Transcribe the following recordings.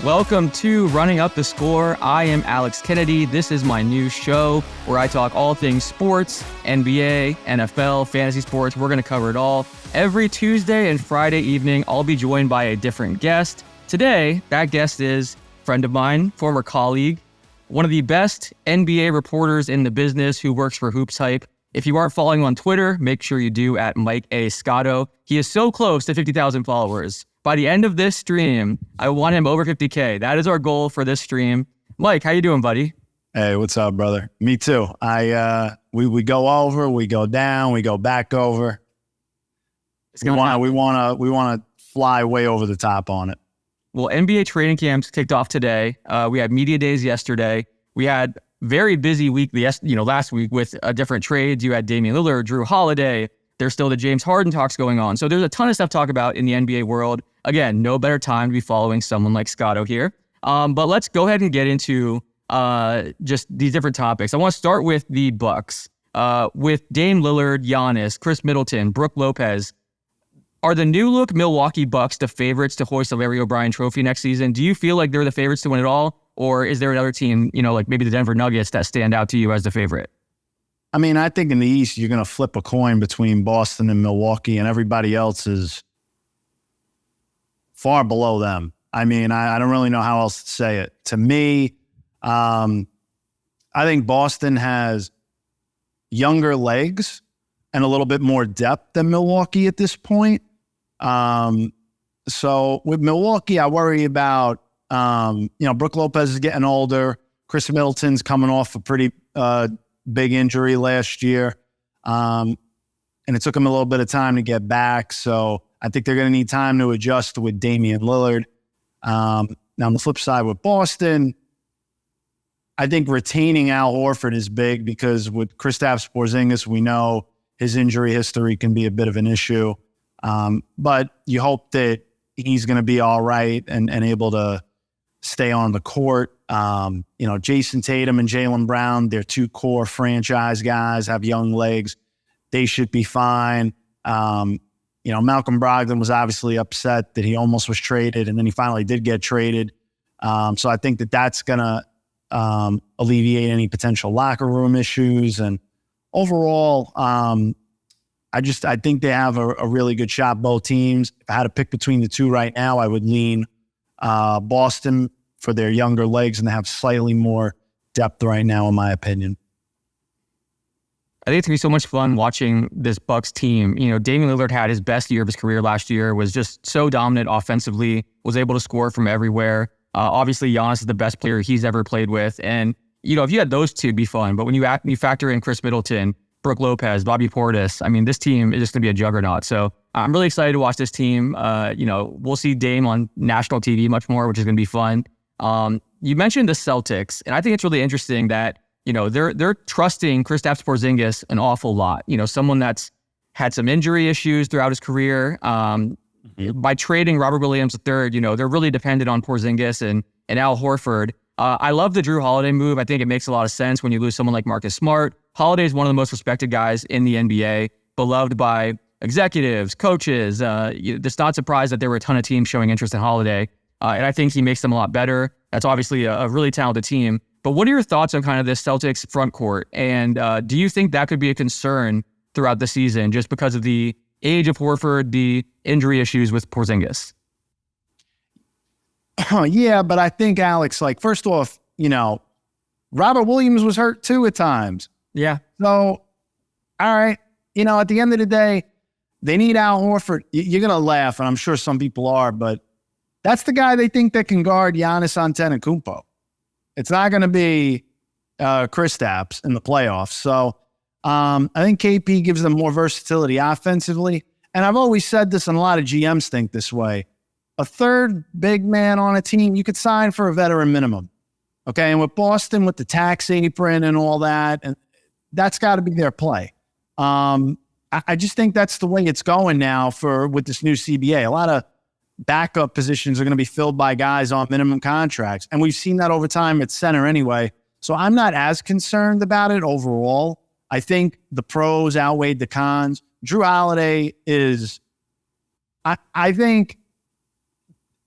Welcome to Running Up the Score. I am Alex Kennedy. This is my new show where I talk all things sports, NBA, NFL, fantasy sports. We're going to cover it all. Every Tuesday and Friday evening, I'll be joined by a different guest. Today, that guest is a friend of mine, former colleague, one of the best NBA reporters in the business who works for HoopsHype. If you aren't following him on Twitter, make sure you do at Mike A. Scotto. He is so close to 50,000 followers. By the end of this stream, I want him over 50K. That is our goal for this stream. Mike, how you doing, buddy? Hey, what's up, brother? Me too. We go over, we go down, we go back over. We want to fly way over the top on it. Well, NBA training camps kicked off today. We had media days yesterday. We had very busy week last week with different trades. You had Damian Lillard, Jrue Holiday. There's still the James Harden talks going on. So there's a ton of stuff to talk about in the NBA world. Again, no better time to be following someone like Scotto here. But let's go ahead and get into just these different topics. I want to start with the Bucks. With Dame Lillard, Giannis, Chris Middleton, Brook Lopez. Are the new look Milwaukee Bucks the favorites to hoist the Larry O'Brien trophy next season? Do you feel like they're the favorites to win it all? Or is there another team, like maybe the Denver Nuggets, that stand out to you as the favorite? I mean, I think in the East, you're going to flip a coin between Boston and Milwaukee, and everybody else is far below them. I mean, I don't really know how else to say it. To me, I think Boston has younger legs and a little bit more depth than Milwaukee at this point. So with Milwaukee, I worry about, Brook Lopez is getting older. Chris Middleton's coming off a pretty big injury last year. And it took him a little bit of time to get back. So I think they're going to need time to adjust with Damian Lillard. Now on the flip side with Boston, I think retaining Al Horford is big because with Kristaps Porzingis, we know his injury history can be a bit of an issue. But you hope that he's going to be all right and able to stay on the court. Jason Tatum and Jaylen Brown, they're two core franchise guys, have young legs. They should be fine. Malcolm Brogdon was obviously upset that he almost was traded, and then he finally did get traded. So I think that's going to alleviate any potential locker room issues. And overall, I think they have a really good shot, both teams. If I had to pick between the two right now, I would lean Boston for their younger legs, and they have slightly more depth right now, in my opinion. I think it's going to be so much fun watching this Bucks team. Damian Lillard had his best year of his career last year, was just so dominant offensively, was able to score from everywhere. Obviously, Giannis is the best player he's ever played with. And, if you had those two, it'd be fun. But when you factor in Chris Middleton, Brook Lopez, Bobby Portis, I mean, this team is just going to be a juggernaut. So I'm really excited to watch this team. We'll see Dame on national TV much more, which is going to be fun. You mentioned the Celtics, and I think it's really interesting that, they're trusting Kristaps Porzingis an awful lot. Someone that's had some injury issues throughout his career. By trading Robert Williams III, they're really dependent on Porzingis and Al Horford. I love the Jrue Holiday move. I think it makes a lot of sense when you lose someone like Marcus Smart. Holiday is one of the most respected guys in the NBA, beloved by executives, coaches. It's not surprised that there were a ton of teams showing interest in Holiday. And I think he makes them a lot better. That's obviously a really talented team. But what are your thoughts on kind of this Celtics front court? And do you think that could be a concern throughout the season just because of the age of Horford, the injury issues with Porzingis? Yeah, but I think, Alex, first off, Robert Williams was hurt too at times. Yeah. So, all right, at the end of the day, they need Al Horford. You're going to laugh, and I'm sure some people are, but that's the guy they think that can guard Giannis Antetokounmpo. It's not going to be Kristaps in the playoffs. So I think KP gives them more versatility offensively. And I've always said this, and a lot of GMs think this way. A third big man on a team, you could sign for a veteran minimum. Okay, and with Boston, with the tax apron and all that, and that's got to be their play. I just think that's the way it's going now with this new CBA. A lot of backup positions are going to be filled by guys on minimum contracts. And we've seen that over time at center anyway. So I'm not as concerned about it overall. I think the pros outweighed the cons. Jrue Holiday is, I think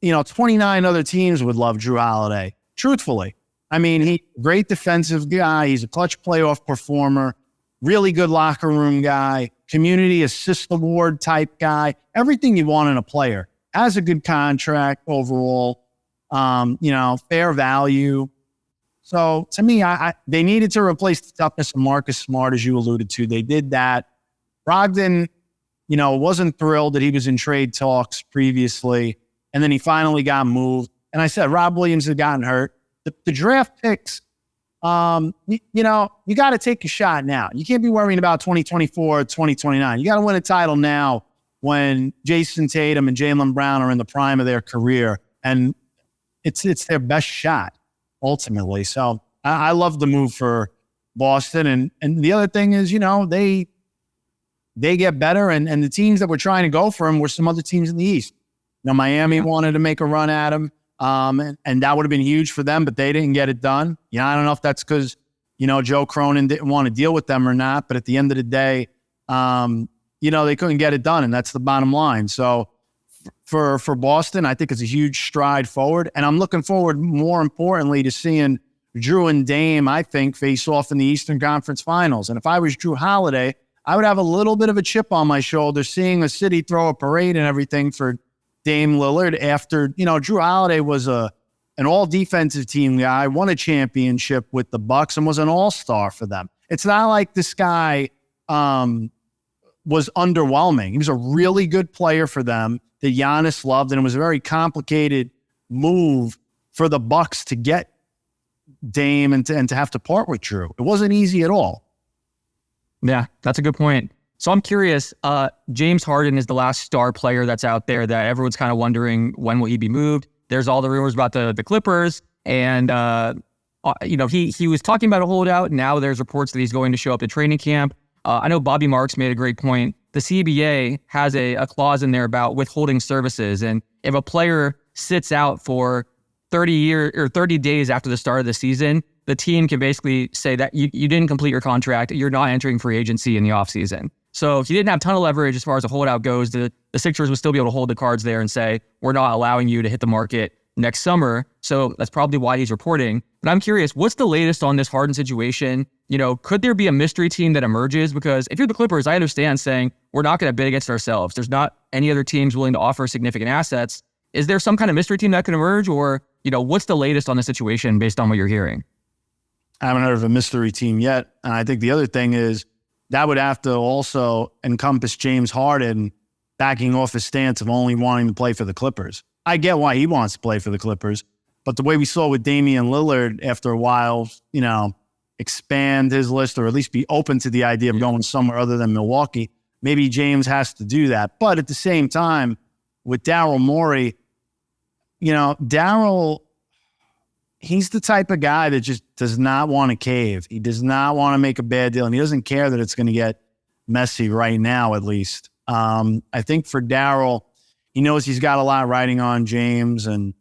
29 other teams would love Jrue Holiday. Truthfully. I mean, he's a great defensive guy. He's a clutch playoff performer, really good locker room guy, community assist award type guy, everything you want in a player. Has a good contract overall, fair value. So to me, they needed to replace the toughness of Marcus Smart, as you alluded to. They did that. Brogdon, wasn't thrilled that he was in trade talks previously, and then he finally got moved. And I said, Rob Williams had gotten hurt. The draft picks, you got to take a shot now. You can't be worrying about 2024, 2029. You got to win a title now when Jason Tatum and Jaylen Brown are in the prime of their career, and it's their best shot ultimately. So I love the move for Boston. And the other thing is, they get better, and the teams that were trying to go for him were some other teams in the East. Miami wanted to make a run at him. And that would have been huge for them, but they didn't get it done. I don't know if that's because, Joe Cronin didn't want to deal with them or not, but at the end of the day, they couldn't get it done, and that's the bottom line. So for Boston, I think it's a huge stride forward, and I'm looking forward, more importantly, to seeing Jrue and Dame, I think, face off in the Eastern Conference Finals. And if I was Jrue Holiday, I would have a little bit of a chip on my shoulder seeing a city throw a parade and everything for Dame Lillard after, Jrue Holiday was an all-defensive team guy, won a championship with the Bucks, and was an all-star for them. It's not like this guy was underwhelming. He was a really good player for them that Giannis loved, and it was a very complicated move for the Bucks to get Dame and to have to part with Jrue. It wasn't easy at all. Yeah, that's a good point. So I'm curious, James Harden is the last star player that's out there that everyone's kind of wondering when will he be moved. There's all the rumors about the Clippers, and he was talking about a holdout. Now there's reports that he's going to show up at training camp. I know Bobby Marks made a great point. The CBA has a clause in there about withholding services, and if a player sits out for 30 days after the start of the season, the team can basically say that you didn't complete your contract. You're not entering free agency in the offseason. So if you didn't have a ton of leverage as far as a holdout goes, the Sixers would still be able to hold the cards there and say, we're not allowing you to hit the market next summer. So that's probably why he's reporting. But I'm curious, what's the latest on this Harden situation? Could there be a mystery team that emerges? Because if you're the Clippers, I understand saying, we're not going to bid against ourselves. There's not any other teams willing to offer significant assets. Is there some kind of mystery team that could emerge? Or, what's the latest on the situation based on what you're hearing? I haven't heard of a mystery team yet. And I think the other thing is that would have to also encompass James Harden backing off his stance of only wanting to play for the Clippers. I get why he wants to play for the Clippers, but the way we saw with Damian Lillard after a while, expand his list or at least be open to the idea of going somewhere other than Milwaukee, maybe James has to do that. But at the same time, with Daryl Morey, Daryl, he's the type of guy that just does not want to cave. He does not want to make a bad deal, and he doesn't care that it's going to get messy right now, at least. I think for Daryl, he knows he's got a lot riding on James, and,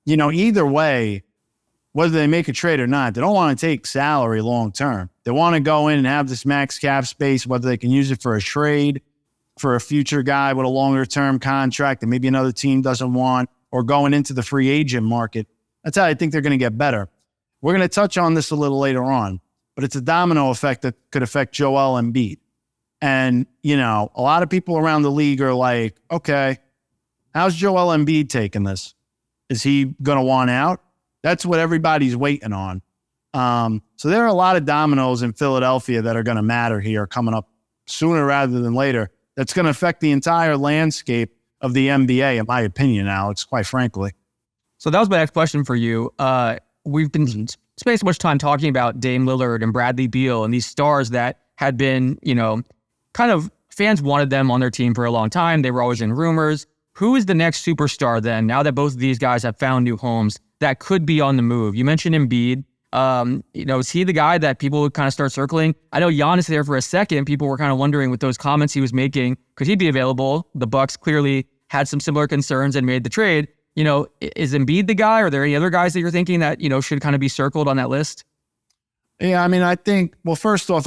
either way, whether they make a trade or not, they don't want to take salary long term. They want to go in and have this max cap space, whether they can use it for a trade, for a future guy with a longer term contract that maybe another team doesn't want, or going into the free agent market. That's how I think they're going to get better. We're going to touch on this a little later on, but it's a domino effect that could affect Joel Embiid. And, a lot of people around the league are like, okay, how's Joel Embiid taking this? Is he going to want out? That's what everybody's waiting on. So there are a lot of dominoes in Philadelphia that are going to matter here coming up sooner rather than later. That's going to affect the entire landscape of the NBA, in my opinion, Alex, quite frankly. So that was my next question for you. We've been spending so much time talking about Dame Lillard and Bradley Beal and these stars that had been, kind of fans wanted them on their team for a long time. They were always in rumors. Who is the next superstar then, now that both of these guys have found new homes, that could be on the move? You mentioned Embiid. Is he the guy that people would kind of start circling? I know Giannis there for a second. People were kind of wondering with those comments he was making, could he be available? The Bucks clearly had some similar concerns and made the trade. Is Embiid the guy? Are there any other guys that you're thinking that, should kind of be circled on that list? Yeah, I think, well, first off,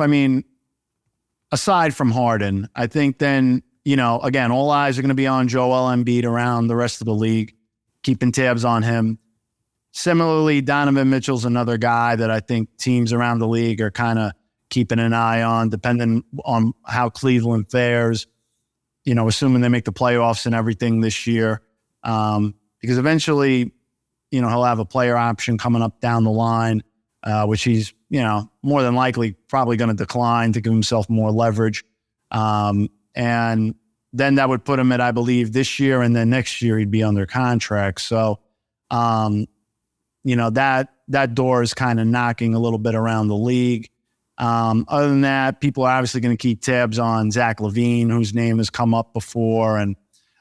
aside from Harden, I think then, again, all eyes are going to be on Joel Embiid around the rest of the league, keeping tabs on him. Similarly, Donovan Mitchell's another guy that I think teams around the league are kind of keeping an eye on, depending on how Cleveland fares, assuming they make the playoffs and everything this year. Because eventually, he'll have a player option coming up down the line, which he's, more than likely probably going to decline to give himself more leverage. And then that would put him at, I believe, this year, and then next year he'd be under contract. So, that door is kind of knocking a little bit around the league. Other than that, people are obviously going to keep tabs on Zach LaVine, whose name has come up before. And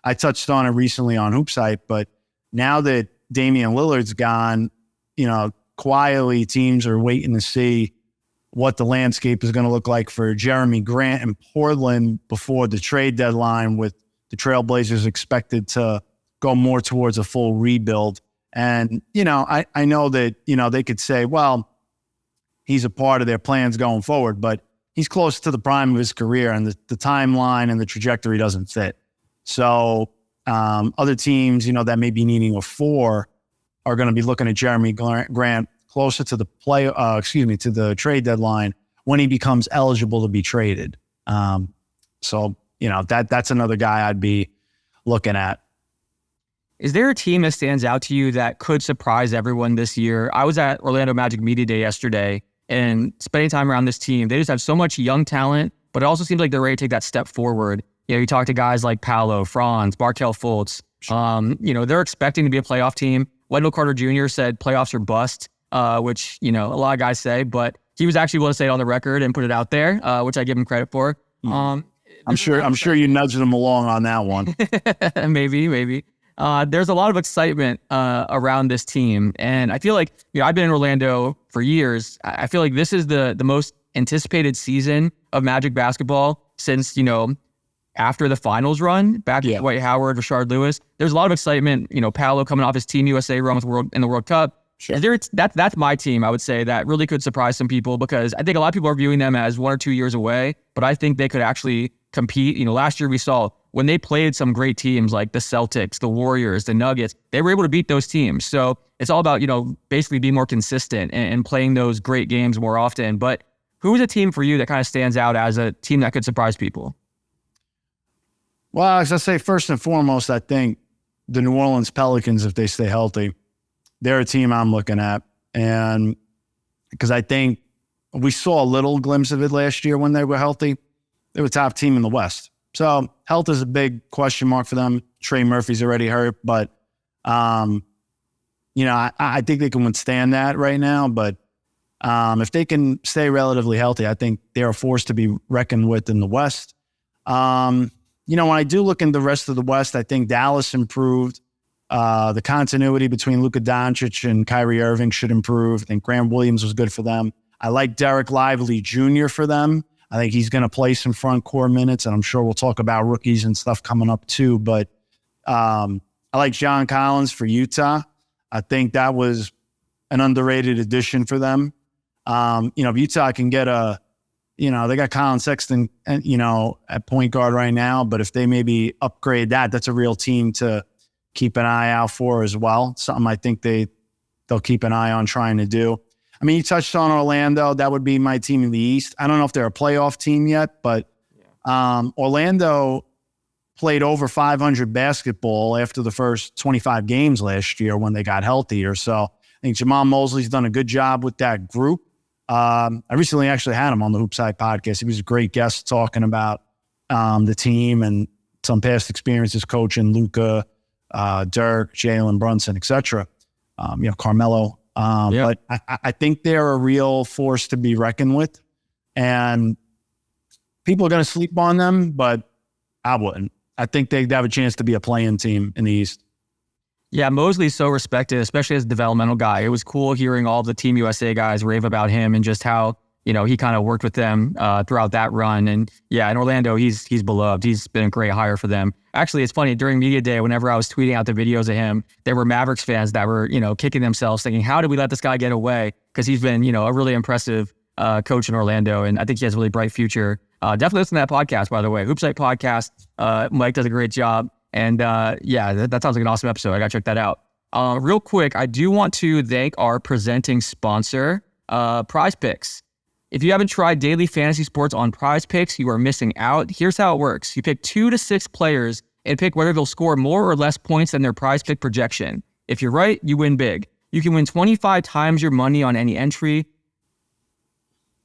I touched on it recently on HoopsHype, but now that Damian Lillard's gone, quietly teams are waiting to see what the landscape is going to look like for Jeremy Grant in Portland before the trade deadline, with the Trailblazers expected to go more towards a full rebuild. And, I know that, they could say, well, he's a part of their plans going forward, but he's close to the prime of his career, and the timeline and the trajectory doesn't fit. So other teams, that may be needing a 4 are going to be looking at Jeremy Grant closer to the to the trade deadline when he becomes eligible to be traded. So that's another guy I'd be looking at. Is there a team that stands out to you that could surprise everyone this year? I was at Orlando Magic Media Day yesterday, and spending time around this team, they just have so much young talent, but it also seems like they're ready to take that step forward. You talk to guys like Paolo, Franz, Markelle Fultz. They're expecting to be a playoff team. Wendell Carter Jr. said playoffs are bust, which, a lot of guys say, but he was actually willing to say it on the record and put it out there, which I give him credit for. I'm sure you nudged him along on that one. Maybe. There's a lot of excitement around this team. And I feel like, I've been in Orlando for years. I feel like this is the most anticipated season of Magic basketball since, after the finals run, back to Dwight Howard, Rashard Lewis. There's a lot of excitement. Paolo coming off his Team USA run in the World Cup. Sure. That's my team, I would say, that really could surprise some people, because I think a lot of people are viewing them as 1 or 2 years away, but I think they could actually compete. Last year we saw when they played some great teams like the Celtics, the Warriors, the Nuggets, they were able to beat those teams. So it's all about, basically being more consistent and playing those great games more often. But who is a team for you that kind of stands out as a team that could surprise people? Well, as I say, first and foremost, I think the New Orleans Pelicans, if they stay healthy, they're a team I'm looking at. And because I think we saw a little glimpse of it last year when they were healthy. They were a top team in the West. So health is a big question mark for them. Trey Murphy's already hurt, but, I think they can withstand that right now. But if they can stay relatively healthy, I think they're a force to be reckoned with in the West. When I do look in the rest of the West, I think Dallas improved. The continuity between Luka Doncic and Kyrie Irving should improve. I think Grant Williams was good for them. I like Derek Lively Jr. for them. I think he's going to play some front court minutes, and I'm sure we'll talk about rookies and stuff coming up too. But I like John Collins for Utah. I think that was an underrated addition for them. If Utah can get they got Colin Sexton, at point guard right now, but if they maybe upgrade that's a real team to keep an eye out for as well. Something I think they'll keep an eye on trying to do. I mean, you touched on Orlando. That would be my team in the East. I don't know if they're a playoff team yet, but Orlando played over 500 basketball after the first 25 games last year when they got healthier. So I think Jamal Mosley's done a good job with that group. I recently actually had him on the HoopsHype podcast. He was a great guest talking about the team and some past experiences coaching Luka, Dirk, Jalen Brunson, etc. Carmelo. But I think they're a real force to be reckoned with, and people are going to sleep on them, but I wouldn't. I think they'd have a chance to be a play-in team in the East. Yeah, Mosley's so respected, especially as a developmental guy. It was cool hearing all the Team USA guys rave about him and just how, he kind of worked with them throughout that run. And yeah, in Orlando, he's beloved. He's been a great hire for them. Actually, it's funny, during media day, whenever I was tweeting out the videos of him, there were Mavericks fans that were, kicking themselves thinking, how did we let this guy get away? Because he's been, a really impressive coach in Orlando. And I think he has a really bright future Definitely listen to that podcast, by the way. HoopsHype podcast. Mike does a great job. And that sounds like an awesome episode. I got to check that out. Real quick, I do want to thank our presenting sponsor, Prize Picks. If you haven't tried daily fantasy sports on Prize Picks, you are missing out. Here's how it works. You pick 2 to 6 players and pick whether they'll score more or less points than their Prize Pick projection. If you're right, you win big. You can win 25 times your money on any entry.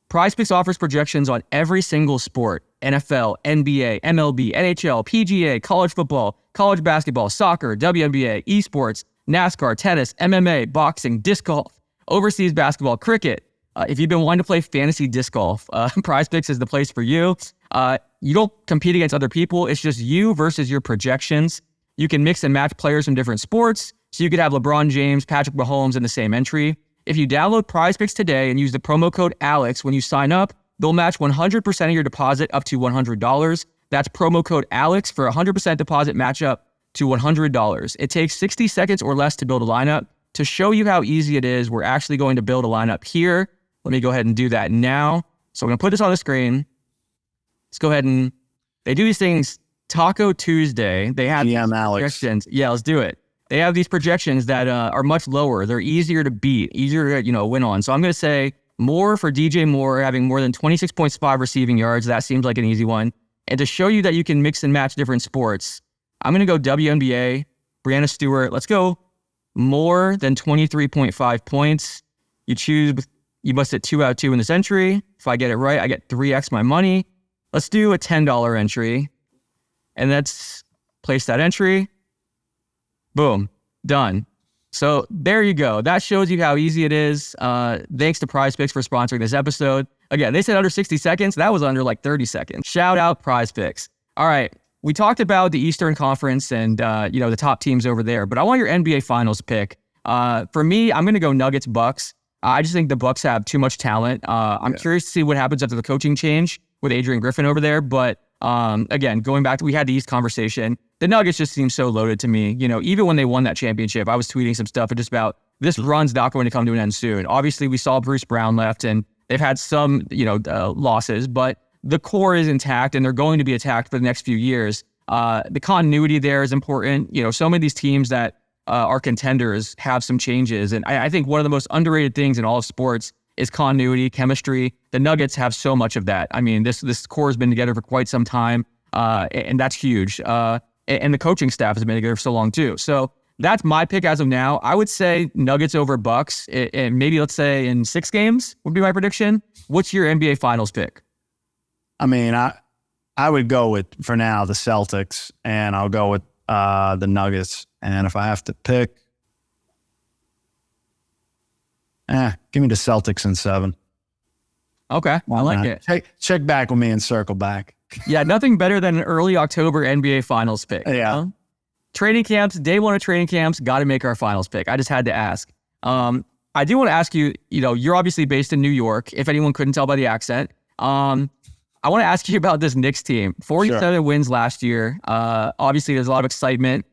Prize Picks offers projections on every single sport: NFL, NBA, MLB, NHL, PGA, college football, college basketball, soccer, WNBA, esports, NASCAR, tennis, MMA, boxing, disc golf, overseas basketball, cricket. If you've been wanting to play fantasy disc golf, Prize Picks is the place for you. You don't compete against other people. It's just you versus your projections. You can mix and match players from different sports. So you could have LeBron James, Patrick Mahomes in the same entry. If you download Prize Picks today and use the promo code ALEX when you sign up, they'll match 100% of your deposit up to $100. That's promo code ALEX for a 100% deposit match up to $100. It takes 60 seconds or less to build a lineup. To show you how easy it is, we're actually going to build a lineup here. Let me go ahead and do that now. So I'm going to put this on the screen. Let's go ahead and they do these things Taco Tuesday. They have projections. Yeah, let's do it. They have these projections that are much lower. They're easier to beat, easier to win on. So I'm going to say Moore for DJ Moore, having more than 26.5 receiving yards. That seems like an easy one. And to show you that you can mix and match different sports, I'm going to go WNBA, Brianna Stewart. Let's go more than 23.5 points. You must hit 2 out of 2 in this entry. If I get it right, I get 3x my money. Let's do a $10 entry. And let's place that entry. Boom. Done. So there you go. That shows you how easy it is. Thanks to Prize Picks for sponsoring this episode. Again, they said under 60 seconds. That was under like 30 seconds. Shout out Prize Picks. All right. We talked about the Eastern Conference and, the top teams over there, but I want your NBA Finals pick. For me, I'm going to go Nuggets Bucks. I just think the Bucks have too much talent. I'm curious to see what happens after the coaching change with Adrian Griffin over there. But again, going back to, we had the East conversation. The Nuggets just seem so loaded to me. Even when they won that championship, I was tweeting some stuff just about this run's not going to come to an end soon. Obviously, we saw Bruce Brown left and they've had some, losses, but the core is intact and they're going to be attacked for the next few years. The continuity there is important. So many of these teams that are contenders have some changes. And I think one of the most underrated things in all of sports is continuity, chemistry. The Nuggets have so much of that. I mean, this core has been together for quite some time, and that's huge. And the coaching staff has been together for so long too. So that's my pick as of now. I would say Nuggets over Bucks, and maybe let's say in 6 games would be my prediction. What's your NBA Finals pick? I mean, I would go with, for now, the Celtics, and I'll go with the Nuggets. And if I have to pick, give me the Celtics in 7. Okay, I like it. Check back with me and circle back. Yeah, nothing better than an early October NBA Finals pick. Yeah. Training camps, day 1 of training camps, got to make our Finals pick. I just had to ask. I do want to ask you, you're obviously based in New York, if anyone couldn't tell by the accent. I want to ask you about this Knicks team. 47 wins last year. Obviously, there's a lot of excitement.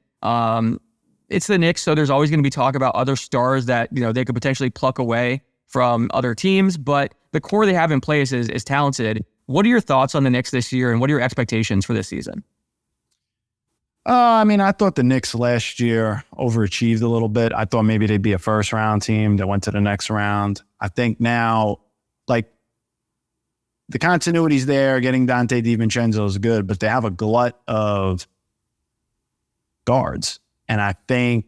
It's the Knicks, so there's always going to be talk about other stars that they could potentially pluck away from other teams. But the core they have in place is talented. What are your thoughts on the Knicks this year, and what are your expectations for this season? I thought the Knicks last year overachieved a little bit. I thought maybe they'd be a first-round team that went to the next round. I think now, the continuity's there. Getting Dante DiVincenzo is good, but they have a glut of guards. And I think,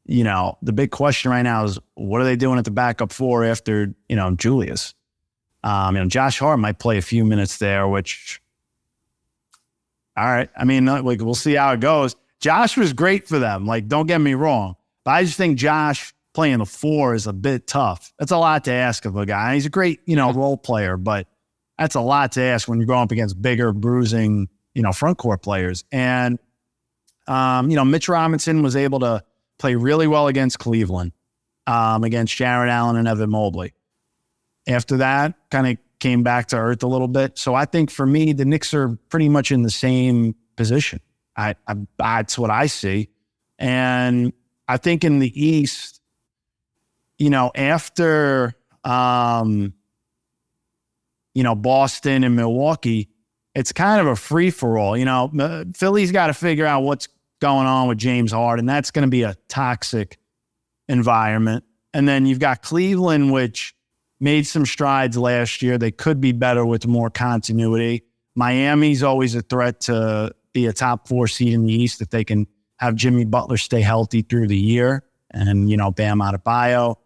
the big question right now is, what are they doing at the backup 4 after, Julius? Josh Hart might play a few minutes there, which, all right. We'll see how it goes. Josh was great for them. Don't get me wrong. But I just think Josh playing the 4 is a bit tough. That's a lot to ask of a guy. He's a great, role player, but that's a lot to ask when you're going up against bigger, bruising, front court players. And, Mitch Robinson was able to play really well against Cleveland, against Jared Allen and Evan Mobley. After that, kind of came back to earth a little bit. So I think for me, the Knicks are pretty much in the same position. That's what I see. And I think in the East, after, Boston and Milwaukee, it's kind of a free-for-all. Philly's got to figure out what's going on with James Harden. That's going to be a toxic environment. And then you've got Cleveland, which made some strides last year. They could be better with more continuity. Miami's always a threat to be a top 4 seed in the East if they can have Jimmy Butler stay healthy through the year. And, Bam Adebayo.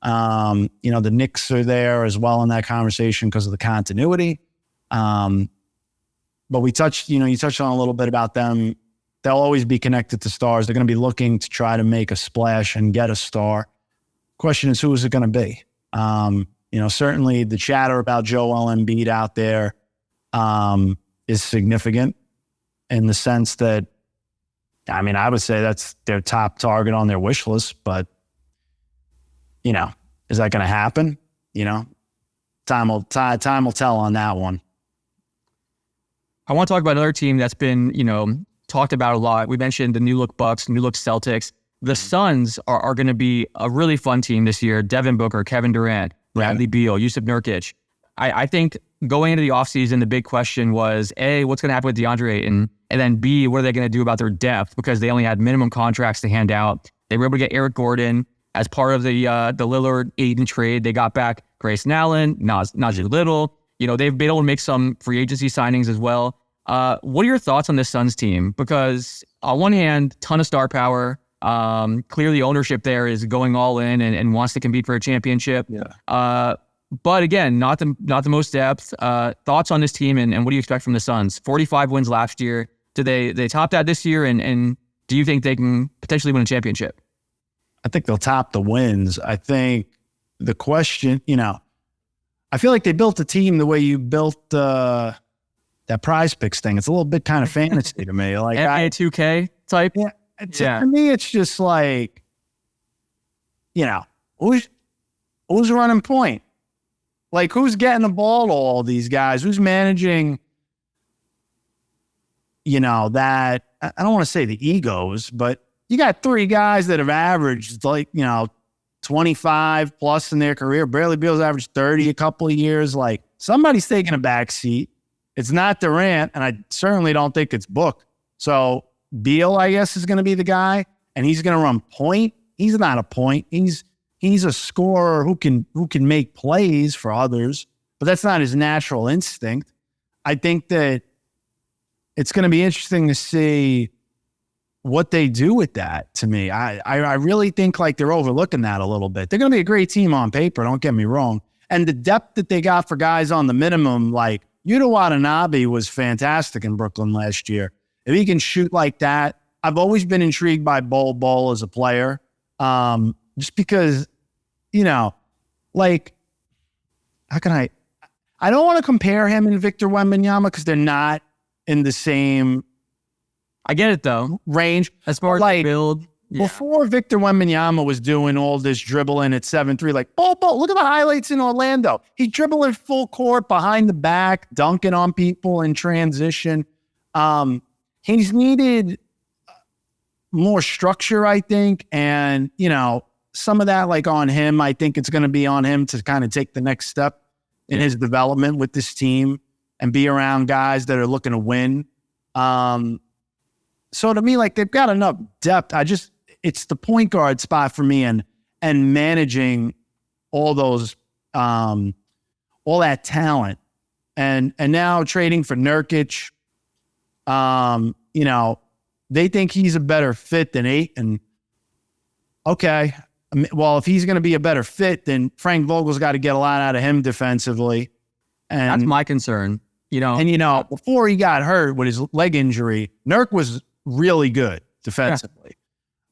The Knicks are there as well in that conversation because of the continuity. But you touched on a little bit about them. They'll always be connected to stars. They're going to be looking to try to make a splash and get a star. Question is, who is it going to be? Certainly the chatter about Joel Embiid out there is significant in the sense that, I would say that's their top target on their wish list, but, is that going to happen? Time will tell on that one. I want to talk about another team that's been, talked about a lot. We mentioned the new look Bucks, new look Celtics. The Suns are going to be a really fun team this year. Devin Booker, Kevin Durant, Bradley Beal, Yusuf Nurkic. I think going into the offseason, the big question was, A, what's going to happen with DeAndre Ayton? And then B, what are they going to do about their depth? Because they only had minimum contracts to hand out. They were able to get Eric Gordon as part of the Lillard Ayton trade. They got back Grayson Allen, Najee Little. They've been able to make some free agency signings as well. What are your thoughts on this Suns team? Because on one hand, ton of star power. Clearly ownership there is going all in and wants to compete for a championship. Yeah. But again, not the most depth. Thoughts on this team and what do you expect from the Suns? 45 wins last year. Do they top that this year? And do you think they can potentially win a championship? I think they'll top the wins. I think the question, I feel like they built a team the way you built that Prize Picks thing. It's a little bit kind of fantasy to me. Like NBA 2K type? Yeah. To me, it's just like, who's running point? Like, who's getting the ball to all these guys? Who's managing, that, I don't want to say the egos, but you got 3 guys that have averaged 25 plus in their career. Bradley Beal's averaged 30 a couple of years. Like, somebody's taking a back seat. It's not Durant, and I certainly don't think it's Book. So Beal, I guess, is going to be the guy, and he's going to run point. He's not a point. He's a scorer who can make plays for others, but that's not his natural instinct. I think that it's going to be interesting to see what they do with that. To me, I really think like they're overlooking that a little bit. They're going to be a great team on paper. Don't get me wrong, and the depth that they got for guys on the minimum, like Yuta Watanabe, was fantastic in Brooklyn last year. If he can shoot like that, I've always been intrigued by Bol as a player, just because, like, how can I don't want to compare him and Victor Wembanyama because they're not in the same. I get it though. Range as far as like, build. Yeah. Before Victor Wembanyama was doing all this dribbling at 7'3", like, Bol, look at the highlights in Orlando. He dribbling full court behind the back, dunking on people in transition. He's needed more structure, I think. And, some of that, like, on him, I think it's going to be on him to kind of take the next step in his development with this team and be around guys that are looking to win. So to me, like, they've got enough depth. It's the point guard spot for me and managing all those, all that talent and now trading for Nurkic. They think he's a better fit than Ayton. Okay. Well, if he's going to be a better fit, then Frank Vogel's got to get a lot out of him defensively. And that's my concern, And, before he got hurt with his leg injury, Nurk was really good defensively. Yeah.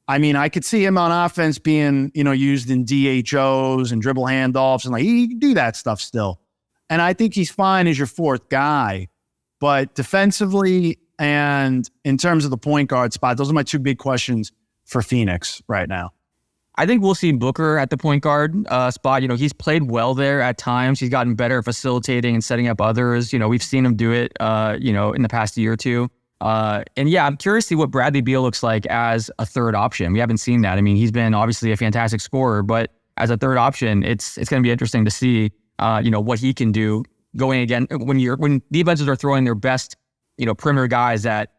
I mean, I could see him on offense being, used in DHOs and dribble handoffs, and like he can do that stuff still. And I think he's fine as your 4th guy. But defensively and in terms of the point guard spot, those are my 2 big questions for Phoenix right now. I think we'll see Booker at the point guard spot. He's played well there at times. He's gotten better at facilitating and setting up others. We've seen him do it, in the past year or two. And yeah, I'm curious to see what Bradley Beal looks like as a 3rd option. We haven't seen that. I mean, he's been obviously a fantastic scorer, but as a 3rd option, it's going to be interesting to see, what he can do going again when defenses are throwing their best, perimeter guys at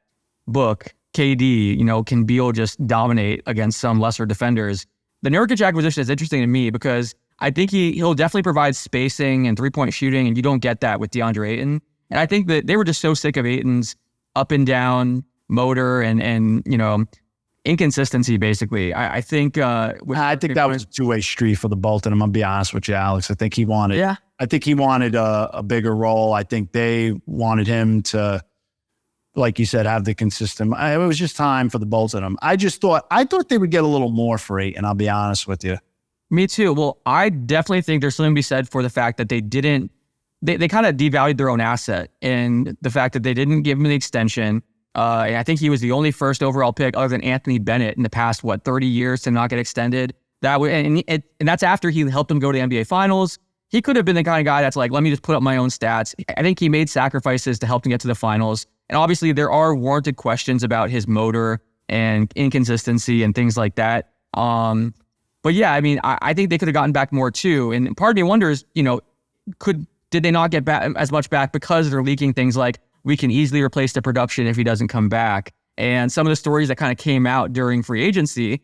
Book, KD, can Beal just dominate against some lesser defenders? The Nurkic acquisition is interesting to me because I think he'll definitely provide spacing and 3-point shooting, and you don't get that with DeAndre Ayton. And I think that they were just so sick of Ayton's up and down motor and inconsistency, basically. I think that was a two-way street for the both of them. I'll be honest with you, Alex. I think he wanted a bigger role. I think they wanted him to, like you said, have the consistent. It was just time for the both of them. I thought they would get a little more for Ayton, I'll be honest with you. Me too. Well, I definitely think there's something to be said for the fact that they kind of devalued their own asset, and the fact that they didn't give him the extension. And I think he was the only first overall pick other than Anthony Bennett in the past, 30 years to not get extended. And that's after he helped him go to the NBA Finals. He could have been the kind of guy that's like, let me just put up my own stats. I think he made sacrifices to help him get to the finals. And obviously there are warranted questions about his motor and inconsistency and things like that. But yeah, I mean, I think they could have gotten back more too. And part of me wonders, did they not get back as much back because they're leaking things like, we can easily replace the production if he doesn't come back. And some of the stories that kind of came out during free agency,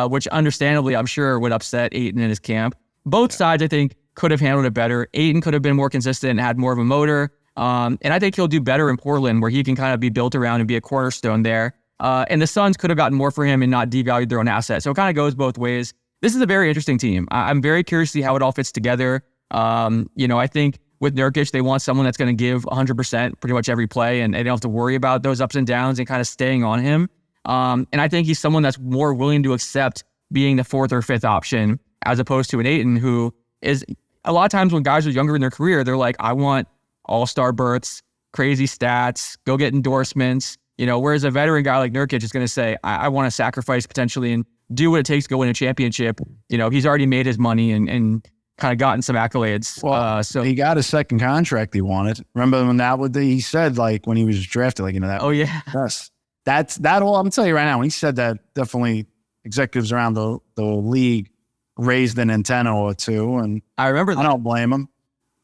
which understandably I'm sure would upset Ayton and his camp. Both sides, I think, could have handled it better. Ayton could have been more consistent and had more of a motor. And I think he'll do better in Portland, where he can kind of be built around and be a cornerstone there. And the Suns could have gotten more for him and not devalued their own asset. So it kind of goes both ways. This is a very interesting team. I'm very curious to see how it all fits together. I think with Nurkic, they want someone that's going to give 100% pretty much every play, and they don't have to worry about those ups and downs and kind of staying on him. And I think he's someone that's more willing to accept being the fourth or fifth option, as opposed to an Ayton, who is a lot of times when guys are younger in their career, they're like, I want all-star berths, crazy stats, go get endorsements. Whereas a veteran guy like Nurkic is going to say, I want to sacrifice potentially and do what it takes to go win a championship. He's already made his money and kind of gotten some accolades. Well, so he got a second contract he wanted. Remember when he said, like, when he was drafted, like, that. Oh yeah. Yes. That's that whole, I'm going to tell you right now, when he said that, definitely executives around the league raised an antenna or two. And I remember that. I don't blame him.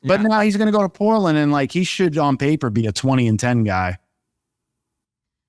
But now he's going to go to Portland, and like, he should on paper be a 20-10 guy.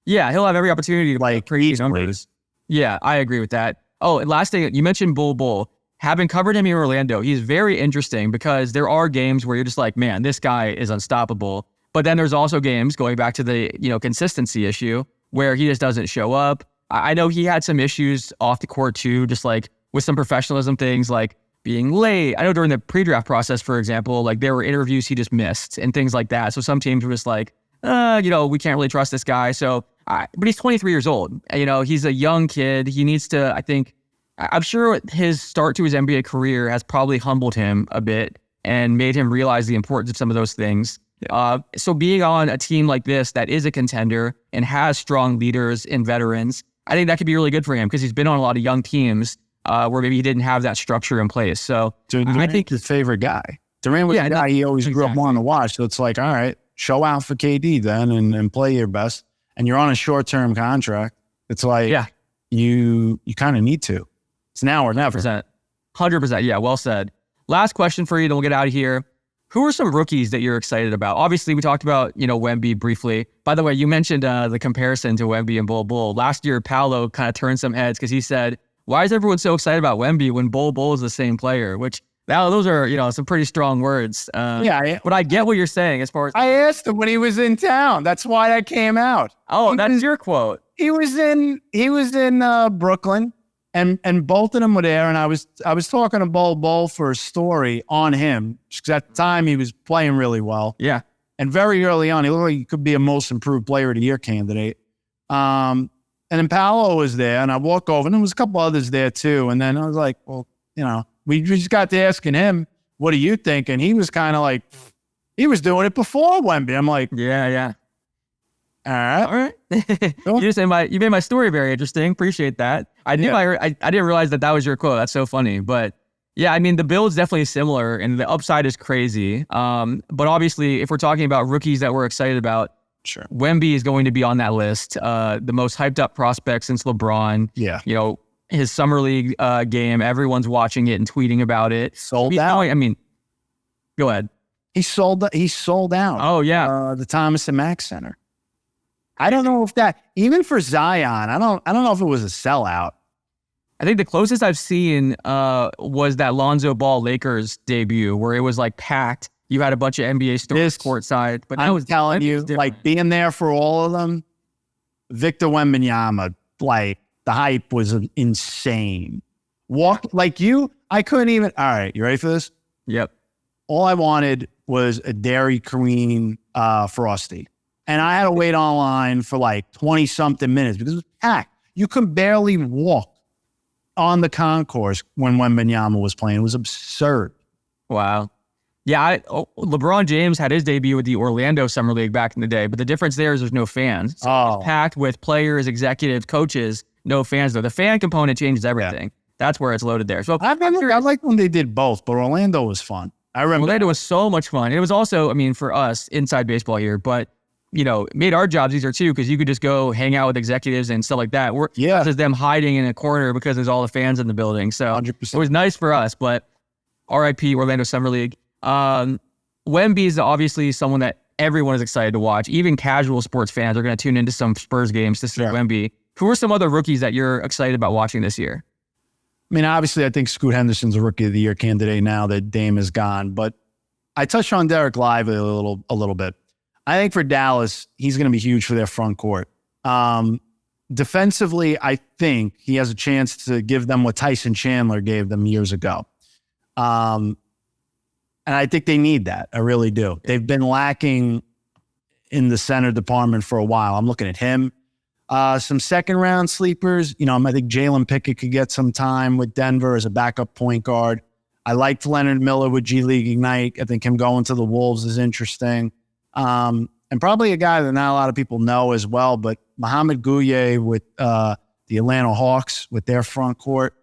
Yeah. He'll have every opportunity to like crazy numbers. Yeah. I agree with that. Oh, and last thing, you mentioned Bull. Having covered him in Orlando, he's very interesting because there are games where you're just like, man, this guy is unstoppable. But then there's also games, going back to the consistency issue, where he just doesn't show up. I know he had some issues off the court too, just like with some professionalism things like being late. I know during the pre-draft process, for example, like there were interviews he just missed and things like that. So some teams were just like, we can't really trust this guy. So, but he's 23 years old. He's a young kid. He needs to, I think, I'm sure his start to his NBA career has probably humbled him a bit and made him realize the importance of some of those things. Yeah. So being on a team like this that is a contender and has strong leaders and veterans, I think that could be really good for him because he's been on a lot of young teams where maybe he didn't have that structure in place. So I think his favorite guy. Durant was the guy he always grew up wanting to watch. So it's like, all right, show out for KD then and play your best. And you're on a short-term contract. It's like you kind of need to. It's now or never. 100%. Yeah, well said. Last question for you, then we'll get out of here. Who are some rookies that you're excited about? Obviously, we talked about, Wemby briefly. By the way, you mentioned the comparison to Wemby and Bull. Last year, Paolo kind of turned some heads because he said, why is everyone so excited about Wemby when Bull is the same player? Which, those are, some pretty strong words. But I get what you're saying as far as... I asked him when he was in town. That's why that came out. Oh, that's your quote. He was in Brooklyn. And both of them were there, and I was talking to Bull for a story on him because at the time he was playing really well. Yeah, and very early on, he looked like he could be a most improved player of the year candidate. And then Paolo was there, and I walk over, and there was a couple others there too. And then I was like, well, we just got to asking him, what do you think? And he was kind of like, he was doing it before Wemby. I'm like, yeah. All right. Cool. You made my story very interesting. Appreciate that. I didn't realize that was your quote. That's so funny. But yeah, I mean, the build's definitely similar and the upside is crazy. But obviously, if we're talking about rookies that we're excited about, sure, Wemby is going to be on that list. The most hyped up prospect since LeBron. Yeah. His summer league game, everyone's watching it and tweeting about it. Sold out. I mean, go ahead. He sold out. Oh yeah, the Thomas and Mack Center. I don't know if that, even for Zion, I don't know if it was a sellout. I think the closest I've seen was that Lonzo Ball Lakers debut, where it was like packed. You had a bunch of NBA stars courtside, but I was telling you, like being there for all of them. Victor Wembanyama, like the hype was insane. I couldn't even. All right, you ready for this? Yep. All I wanted was a Dairy Queen Frosty, and I had to wait online for like 20-something minutes because it was packed. You could barely walk on the concourse when Wembanyama was playing. It was absurd. Wow. Yeah, LeBron James had his debut with the Orlando Summer League back in the day, but the difference there is there's no fans. So it's packed with players, executives, coaches, no fans though. The fan component changes everything. Yeah. That's where it's loaded there. So I like when they did both, but Orlando was fun. I remember Orlando was so much fun. It was also, I mean, for us, inside baseball here, but it made our jobs easier too, because you could just go hang out with executives and stuff like that. Versus them hiding in a corner because there's all the fans in the building. So 100%. It was nice for us, but RIP Orlando Summer League. Wemby is obviously someone that everyone is excited to watch. Even casual sports fans are going to tune into some Spurs games to see Wemby. Who are some other rookies that you're excited about watching this year? I mean, obviously, I think Scoot Henderson's a Rookie of the Year candidate now that Dame is gone. But I touched on Derek Lively a little bit. I think for Dallas, he's going to be huge for their front court. Defensively, I think he has a chance to give them what Tyson Chandler gave them years ago. And I think they need that. I really do. They've been lacking in the center department for a while. I'm looking at him. Some second-round sleepers. I think Jalen Pickett could get some time with Denver as a backup point guard. I liked Leonard Miller with G League Ignite. I think him going to the Wolves is interesting. And probably a guy that not a lot of people know as well, but Mohamed Gouye with the Atlanta Hawks with their front court.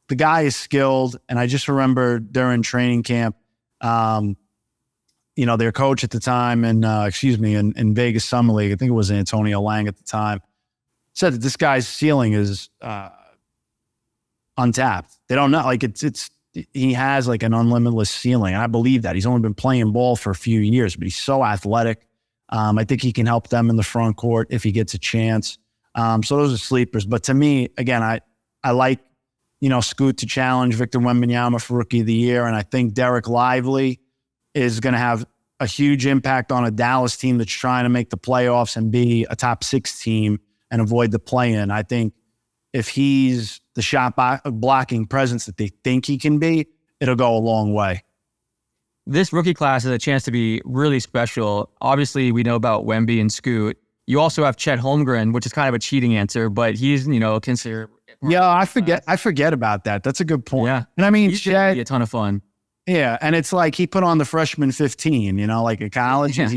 The guy is skilled, and I just remember during training camp, their coach at the time in Vegas Summer League, I think it was Antonio Lang at the time, said that this guy's ceiling is untapped. They don't know. Like he has like an unlimited ceiling. And I believe that. He's only been playing ball for a few years, but he's so athletic. I think he can help them in the front court if he gets a chance. So those are sleepers. But to me, again, I like, Scoot to challenge Victor Wembanyama for Rookie of the Year. And I think Derek Lively is going to have a huge impact on a Dallas team that's trying to make the playoffs and be a top 6 team and avoid the play-in. I think if he's the shot blocking presence that they think he can be, it'll go a long way. This rookie class is a chance to be really special. Obviously, we know about Wemby and Scoot. You also have Chet Holmgren, which is kind of a cheating answer, but he's, considered. Yeah, I forget about that. That's a good point. Yeah. And I mean, he's going to be a ton of fun. Yeah. And it's like he put on the freshman 15, like at college. Yeah.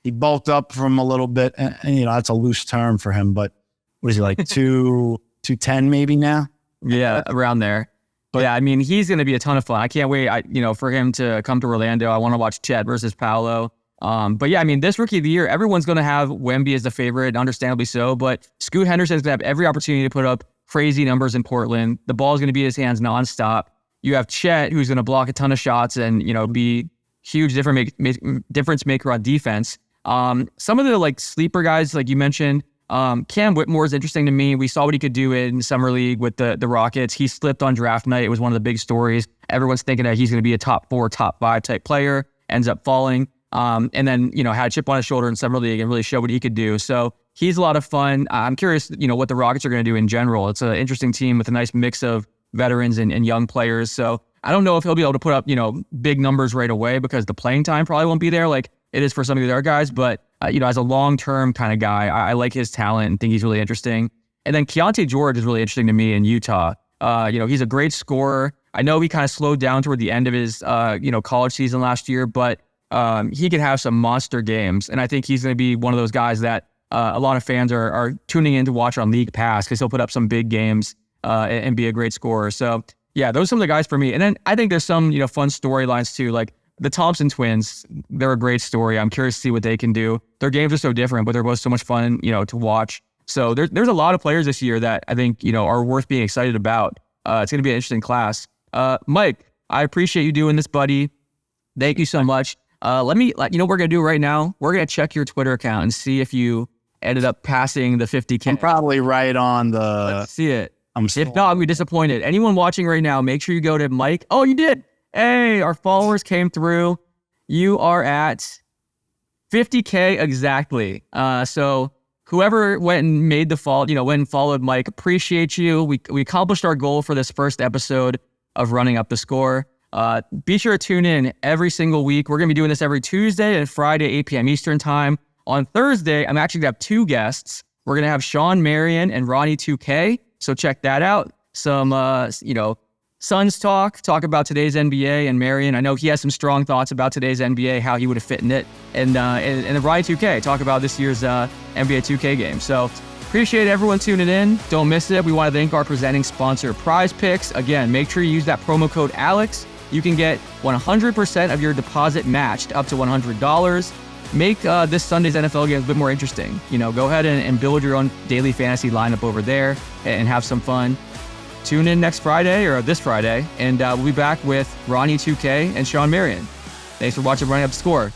He bulked up from a little bit. And, that's a loose term for him. But what is he, like 210 maybe now? Yeah, around there. But yeah, I mean, he's going to be a ton of fun. I can't wait, for him to come to Orlando. I want to watch Chet versus Paolo. But yeah, I mean, this Rookie of the Year, everyone's going to have Wemby as the favorite, understandably so. But Scoot Henderson's going to have every opportunity to put up crazy numbers in Portland. The ball is going to be in his hands nonstop. You have Chet, who's going to block a ton of shots and, be huge difference maker on defense. Some of the sleeper guys, like you mentioned, Cam Whitmore is interesting to me. We saw what he could do in Summer League with the Rockets. He slipped on draft night. It was one of the big stories. Everyone's thinking that he's going to be a top 4, top 5 type player, ends up falling. And then, had a chip on his shoulder in Summer League and really showed what he could do. So he's a lot of fun. I'm curious, what the Rockets are going to do in general. It's an interesting team with a nice mix of veterans and young players. So I don't know if he'll be able to put up, big numbers right away because the playing time probably won't be there like it is for some of the other guys. But, as a long-term kind of guy, I like his talent and think he's really interesting. And then Keontae George is really interesting to me in Utah. He's a great scorer. I know he kind of slowed down toward the end of his, college season last year, but he could have some monster games. And I think he's going to be one of those guys that a lot of fans are tuning in to watch on League Pass because he'll put up some big games and be a great scorer. So, yeah, those are some of the guys for me. And then I think there's some, fun storylines too. Like the Thompson twins, they're a great story. I'm curious to see what they can do. Their games are so different, but they're both so much fun, to watch. So there's a lot of players this year that I think, are worth being excited about. It's going to be an interesting class. Mike, I appreciate you doing this, buddy. Thank you so much. Let me, you know what we're going to do right now? We're going to check your Twitter account and see if you ended up passing the 50K. I'm probably right on the... Let's see it. I'm If not, we're disappointed. Anyone watching right now, make sure you go to Mike. Oh, you did. Hey, our followers came through. You are at 50K exactly. So whoever went and made the fall, went and followed Mike, appreciate you. We accomplished our goal for this first episode of Running Up the Score. Be sure to tune in every single week. We're going to be doing this every Tuesday and Friday, 8 p.m. Eastern time. On Thursday, I'm actually going to have two guests. We're going to have Sean Marion and Ronnie 2K. So check that out. Some, Suns talk about today's NBA, and Marion, I know he has some strong thoughts about today's NBA, how he would have fit in it. And the Ronnie 2K, talk about this year's NBA 2K game. So appreciate everyone tuning in. Don't miss it. We want to thank our presenting sponsor, Prize Picks. Again, make sure you use that promo code ALEX. You can get 100% of your deposit matched up to $100. Make this Sunday's NFL game a bit more interesting. Go ahead and build your own daily fantasy lineup over there and have some fun. Tune in next Friday or this Friday, and we'll be back with Ronnie 2K and Sean Marion. Thanks for watching Running Up the Score.